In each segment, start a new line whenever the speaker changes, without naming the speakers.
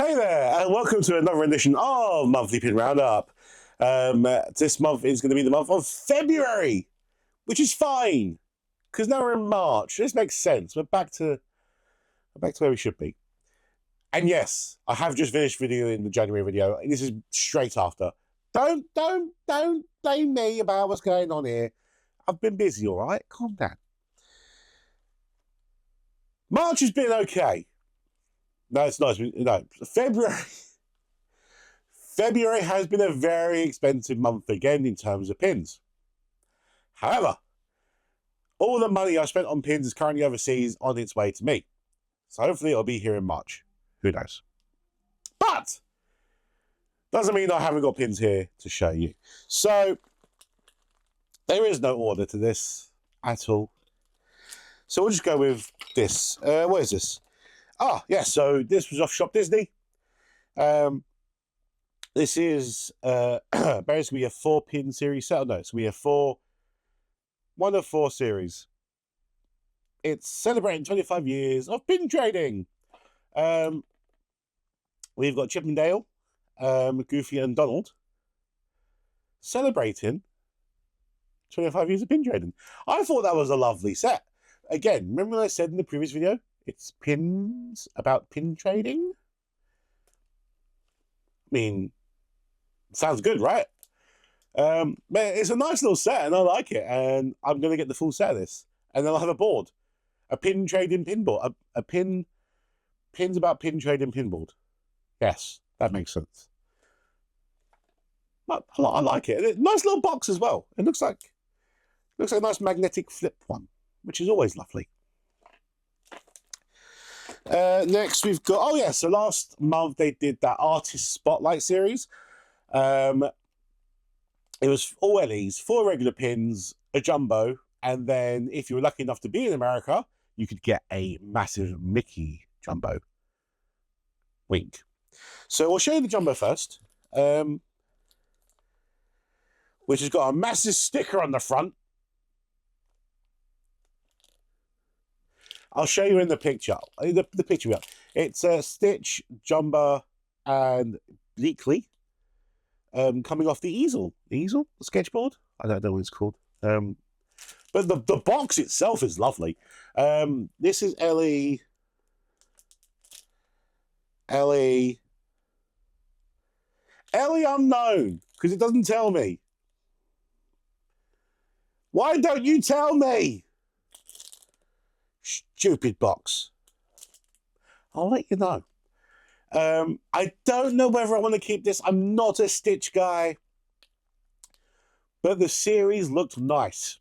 Hey there, and welcome to another edition of Monthly Pin Roundup. This month is going to be the month of February, which is fine, because now we're in March. This makes sense. We're back to where we should be. And yes, I have just finished videoing the January video, and this is straight after. Don't blame me about what's going on here. I've been busy, all right? Calm down. March has been okay. No, it's nice. No, February has been a very expensive month again in terms of pins. However, all the money I spent on pins is currently overseas on its way to me. So hopefully it'll be here in March. Who knows? But doesn't mean I haven't got pins here to show you. So there is no order to this at all. So we'll just go with this. What is this? Ah, yes, so this was off Shop Disney. This is basically a 4-pin series set. No, so we have one of 4 series. It's celebrating 25 years of pin trading. We've got Chip and Dale, Goofy and Donald celebrating 25 years of pin trading. I thought that was a lovely set. Again, remember what I said in the previous video? It's pins about pin trading. I mean, sounds good, right? But it's a nice little set, and I like it. And I'm going to get the full set of this, and then I'll have a board, a pin trading pin board, pins about pin trading pin board. Yes, that makes sense. But I like it. Nice little box as well. It looks like a nice magnetic flip one, which is always lovely. Next we've got, oh yeah, so last month they did that artist spotlight series. It was all LEs, 4 regular pins, a jumbo, and then if you were lucky enough to be in America, you could get a massive Mickey jumbo. Wink. So we'll show you the jumbo first, which has got a massive sticker on the front. I'll show you in the picture. The picture we have. It's Stitch, Jumbo, and Bleakley coming off the easel. The sketchboard? I don't know what it's called. But the box itself is lovely. This is Ellie Unknown, because it doesn't tell me. Why don't you tell me? Stupid box. I'll let you know. I don't know whether I want to keep this. I'm not a Stitch guy. But the series looked nice.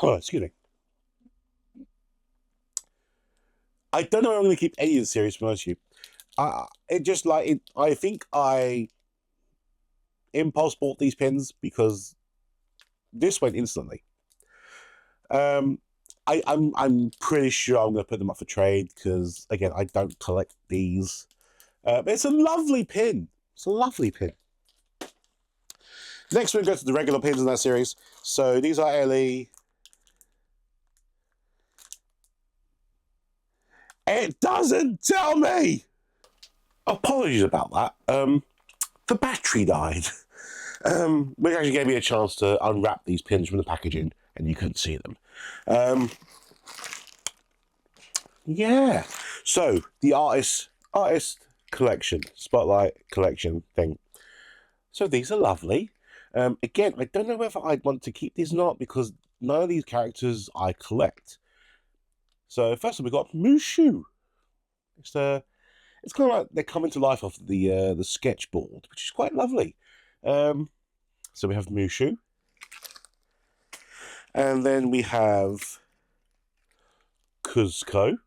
Excuse me. I don't know if I'm going to keep any of the series, to be honest with you. I think I impulse bought these pins because this went instantly. I'm pretty sure I'm going to put them up for trade because, again, I don't collect these. But it's a lovely pin. It's a lovely pin. Next, we're going to go to the regular pins in that series. So these are Ellie. It doesn't tell me! Apologies about that. The battery died. Which actually gave me a chance to unwrap these pins from the packaging, and you couldn't see them. Yeah. So the artist collection, spotlight collection thing. So these are lovely. Again, I don't know whether I'd want to keep these or not because none of these characters I collect. So first we got Mushu. It's kind of like they're coming to life off the sketchboard, which is quite lovely. So we have Mushu. And then we have Kuzco.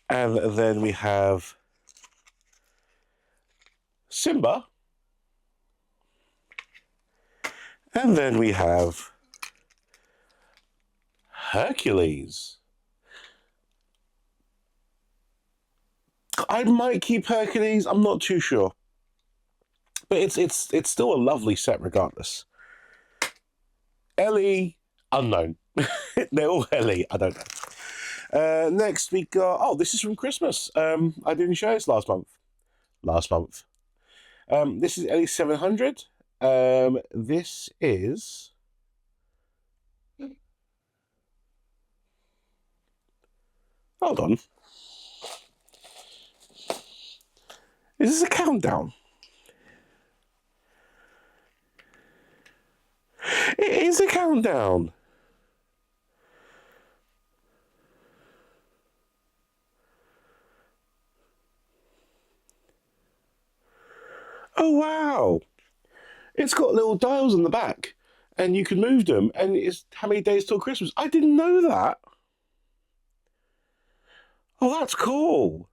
And then we have Simba. And then we have Hercules. I might keep Hercules, I'm not too sure. But it's still a lovely set regardless. Ellie, unknown. They're all Ellie, I don't know. Next we got, oh, this is from Christmas. I didn't show this last month. This is Ellie 700. This is, hold on. Is this a countdown? It is a countdown. Oh, wow. It's got little dials on the back and you can move them. And it's how many days till Christmas? I didn't know that. Oh, that's cool.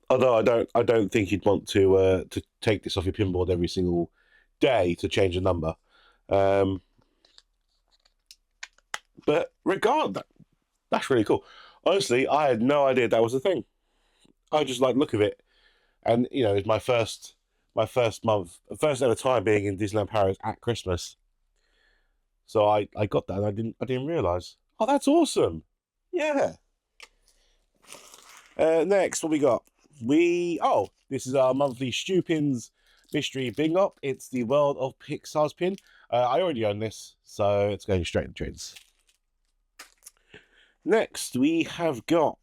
Although I don't think you'd want to take this off your pinboard every single day to change a number. But that's really cool. Honestly, I had no idea that was a thing. I just like the look of it, and you know, it's first ever time being in Disneyland Paris at Christmas. So I got that, and I didn't realize. Oh, that's awesome! Yeah. Next, what we got? This is our monthly Stupins mystery bing up. It's the World of Pixar's pin. I already own this, so it's going straight in the trades. Next, we have got,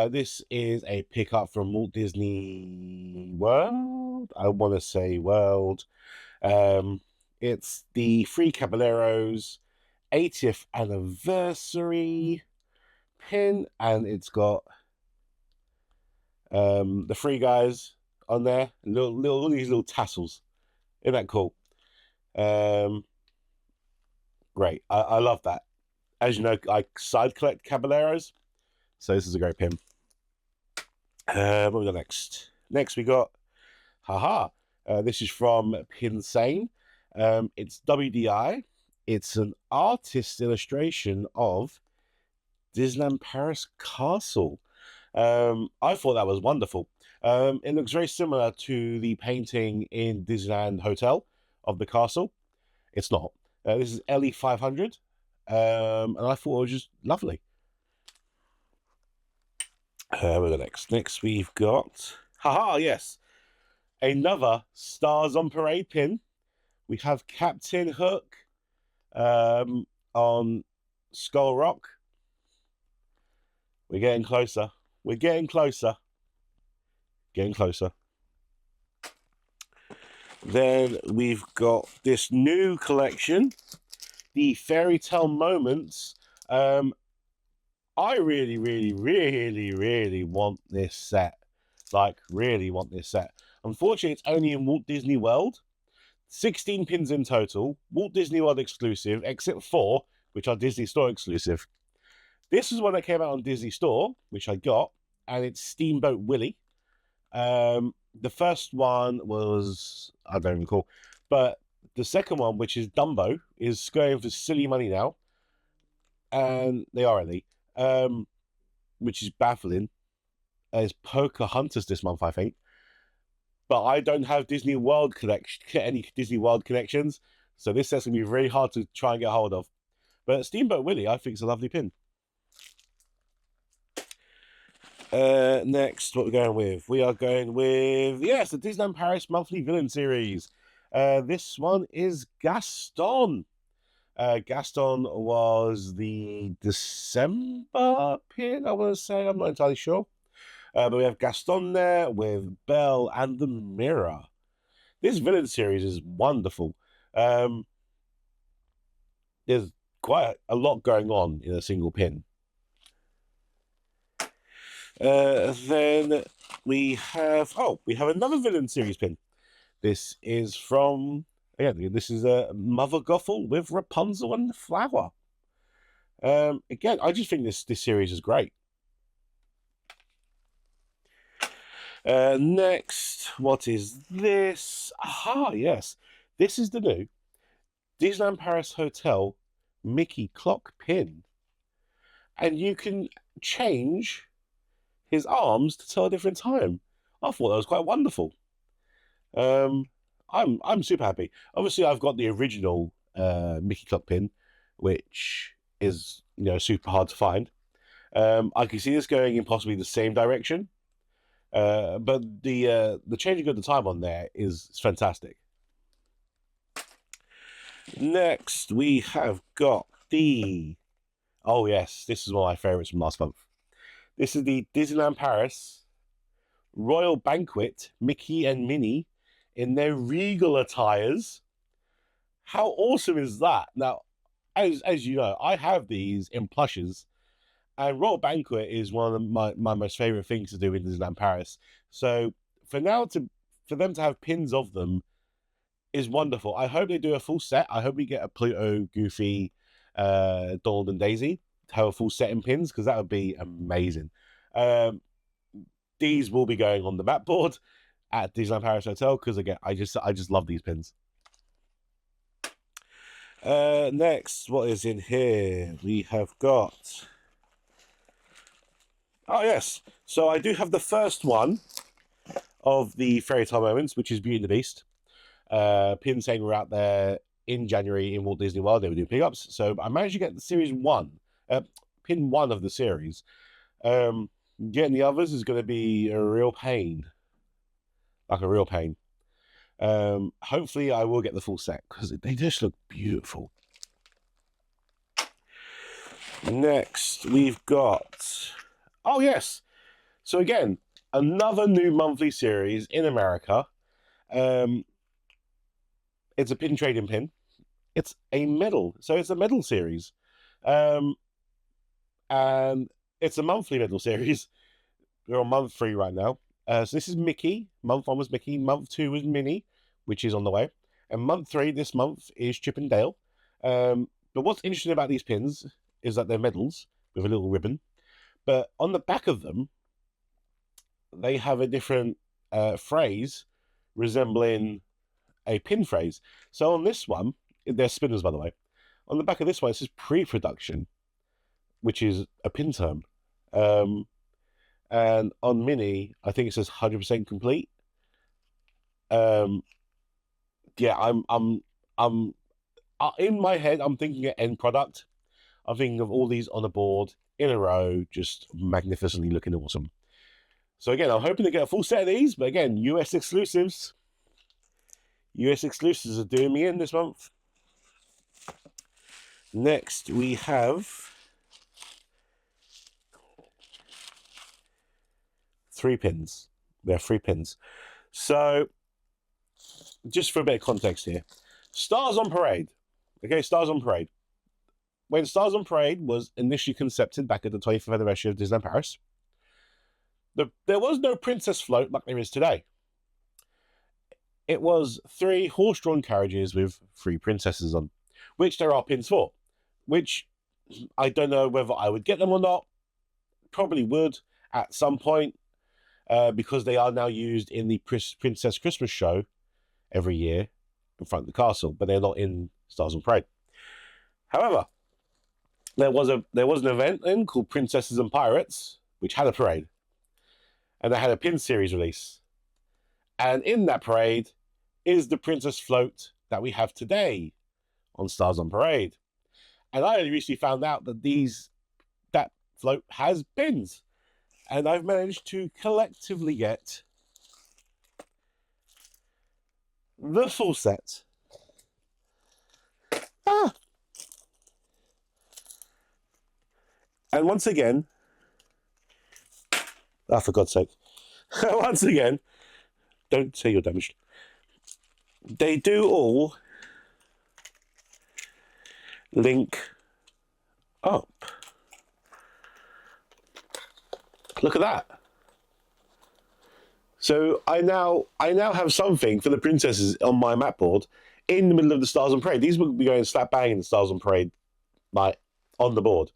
this is a pickup from Walt Disney World. I want to say World. It's the Three Caballeros 80th anniversary pin, and it's got the three guys on there, all these little tassels. Isn't that cool? Great. I love that. As you know, I side collect Caballeros, so this is a great pin. What we got next? Next we got, this is from Pinsane. It's WDI. It's an artist's illustration of Disneyland Paris Castle. I thought that was wonderful. It looks very similar to the painting in Disneyland Hotel of the castle. It's not. This is LE 500. And I thought it was just lovely. We'll go next. Next we've got, yes, another Stars on Parade pin. We have Captain Hook on Skull Rock. We're getting closer. We're getting closer. Getting closer. Then we've got this new collection, the Fairy Tale Moments. I really, really, really, really want this set. Like, really want this set. Unfortunately, it's only in Walt Disney World. 16 pins in total. Walt Disney World exclusive, except 4, which are Disney Store exclusive. This is one that came out on Disney Store, which I got, and it's Steamboat Willie. The first one was, I don't recall, but the second one, which is Dumbo, is going for silly money now, and they are elite, which is baffling. It's Pocahontas this month, I think, but I don't have Disney World any Disney World connections, so this set's gonna be very hard to try and get hold of. But Steamboat Willie, I think, is a lovely pin. Next, what we're going with? We are going with, yes, the Disneyland Paris monthly villain series. This one is Gaston. Gaston was the December pin, I want to say. I'm not entirely sure. But we have Gaston there with Belle and the Mirror. This villain series is wonderful. There's quite a lot going on in a single pin. Then we have another villain series pin. This is from, this is a Mother Gothel with Rapunzel and the Flower. Again, I just think this series is great. Next, what is this? Yes. This is the new Disneyland Paris Hotel Mickey clock pin. And you can change his arms to tell a different time. I thought that was quite wonderful. I'm super happy. Obviously, I've got the original Mickey clock pin, which is, super hard to find. I can see this going in possibly the same direction, but the changing of the time on there is fantastic. Next, we have got the... Oh, yes, this is one of my favourites from last month. This is the Disneyland Paris Royal Banquet Mickey and Minnie in their regal attires. How awesome is that? Now, as you know, I have these in plushes, and Royal Banquet is one of my most favourite things to do in Disneyland Paris. So for them to have pins of them is wonderful. I hope they do a full set. I hope we get a Pluto, Goofy, Donald and Daisy to have a full set in pins, because that would be amazing. These will be going on the map board at Disneyland Paris Hotel, because again, I just love these pins. Next, what is in here? We have got... Oh, yes. So I do have the first one of the Fairy Tale Moments, which is Beauty and the Beast. Pin saying we're out there in January in Walt Disney World. They were doing pickups. So I managed to get the series 1, pin 1 of the series. Getting the others is going to be a real pain. Like a real pain. Hopefully I will get the full set, because they just look beautiful. Next, we've got... Oh, yes. So again, another new monthly series in America. It's a pin trading pin. It's a medal. So it's a medal series. And it's a monthly medal series. We're on month 3 right now. So this is Mickey. Month 1 was Mickey. Month 2 was Minnie, which is on the way. And month 3 this month is Chip and Dale. But what's interesting about these pins is that they're medals with a little ribbon. But on the back of them, they have a different phrase resembling a pin phrase. So on this one, they're spinners, by the way. On the back of this one, it says pre-production, which is a pin term. And on Minnie, I think it says 100% complete. Yeah, I'm in my head, I'm thinking of end product. I'm thinking of all these on a board in a row, just magnificently looking awesome. So again, I'm hoping to get a full set of these, but again, US exclusives. US exclusives are doing me in this month. Next, we have 3 pins. We have 3 pins. So, just for a bit of context here, Stars on Parade. Okay, Stars on Parade. When Stars on Parade was initially concepted back at the 25th anniversary of Disneyland Paris, there was no princess float like there is today. It was 3 horse-drawn carriages with 3 princesses on, which there are pins for, which I don't know whether I would get them or not. Probably would at some point, because they are now used in the Princess Christmas show every year in front of the castle, but they're not in Stars on Parade. However, there was an event in called Princesses and Pirates, which had a parade, and they had a pin series release. And in that parade is the princess float that we have today on Stars on Parade. And I only recently found out that that float has pins. And I've managed to collectively get the full set. And once again, for God's sake, once again, don't say you're damaged. They do all link up. Look at that. So I now have something for the princesses on my map board in the middle of the Stars on Parade. These will be going slap bang in the Stars on Parade, like on the board.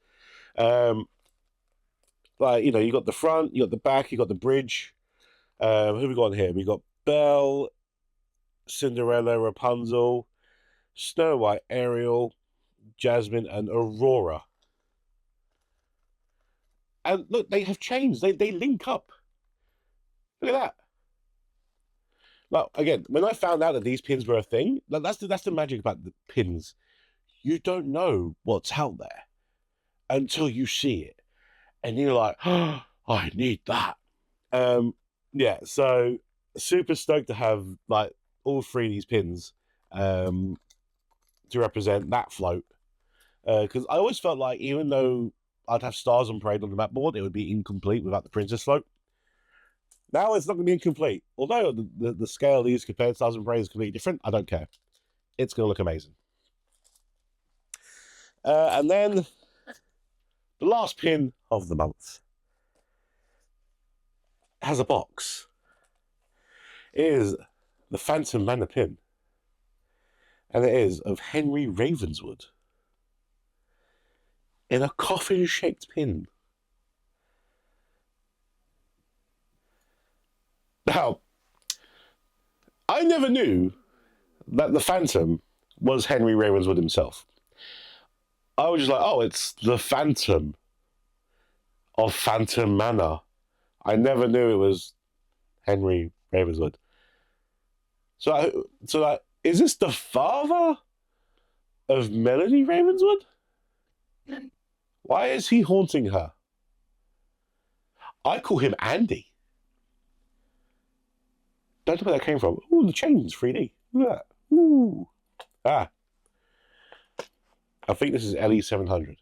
Like, you know, you got the front, you got the back, you got the bridge. Who have we got on here? We got Belle, Cinderella, Rapunzel, Snow White, Ariel, Jasmine, and Aurora. And look, they have changed. They link up. Look at that. Now, again, when I found out that these pins were a thing, that's the magic about the pins. you don't know what's out there until you see it. And you're like, oh, I need that. Yeah, so super stoked to have like all three of these pins to represent that float. Because I always felt like even though I'd have Stars on Parade on the map board, it would be incomplete without the Princess float. Now it's not going to be incomplete. Although the scale of these compared to Stars on Parade is completely different, I don't care. It's going to look amazing. And then the last pin of the month has a box. It is the Phantom Manor pin. And it is of Henry Ravenswood in a coffin-shaped pin. Now, I never knew that the Phantom was Henry Ravenswood himself. I was just like, oh, it's the Phantom of Phantom Manor. I never knew it was Henry Ravenswood. So is this the father of Melody Ravenswood? Why is he haunting her? I call him Andy. Don't know where that came from. Ooh, the chain's 3D. Look at that. Ooh. Ah. I think this is LE700.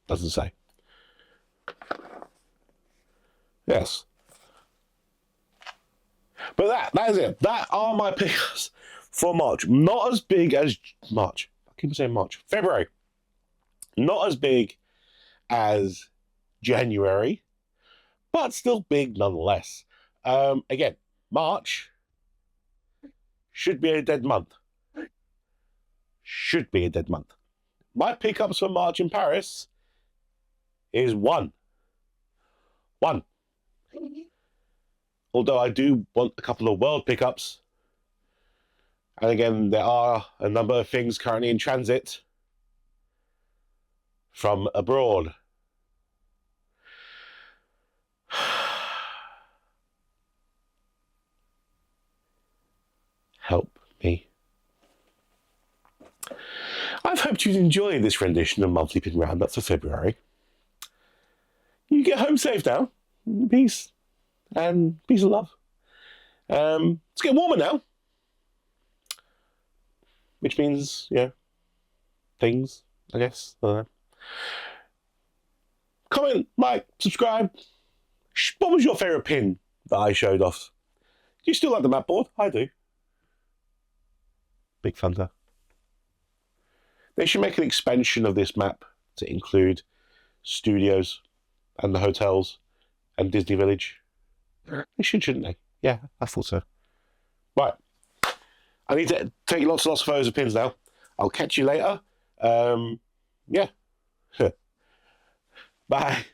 Doesn't say. Yes. But that is it. That are my picks for March. Not as big as March. I keep saying March. February. Not as big as January, but still big nonetheless. Again, March should be a dead month. Should be a dead month. My pickups for March in Paris is one. Although I do want a couple of world pickups. And again, there are a number of things currently in transit from abroad. Help me. I've hoped you'd enjoy this rendition of Monthly Pin Roundup for February. You get home safe now. Peace. And peace and love. It's getting warmer now. Which means, yeah, things, I guess. Comment, like, subscribe. What was your favourite pin that I showed off? Do you still like the map board? I do. Big thunder. They should make an expansion of this map to include studios and the hotels and Disney Village. They should, shouldn't they? Yeah, I thought so. Right. I need to take lots and lots of photos of pins now. I'll catch you later. Yeah. Bye.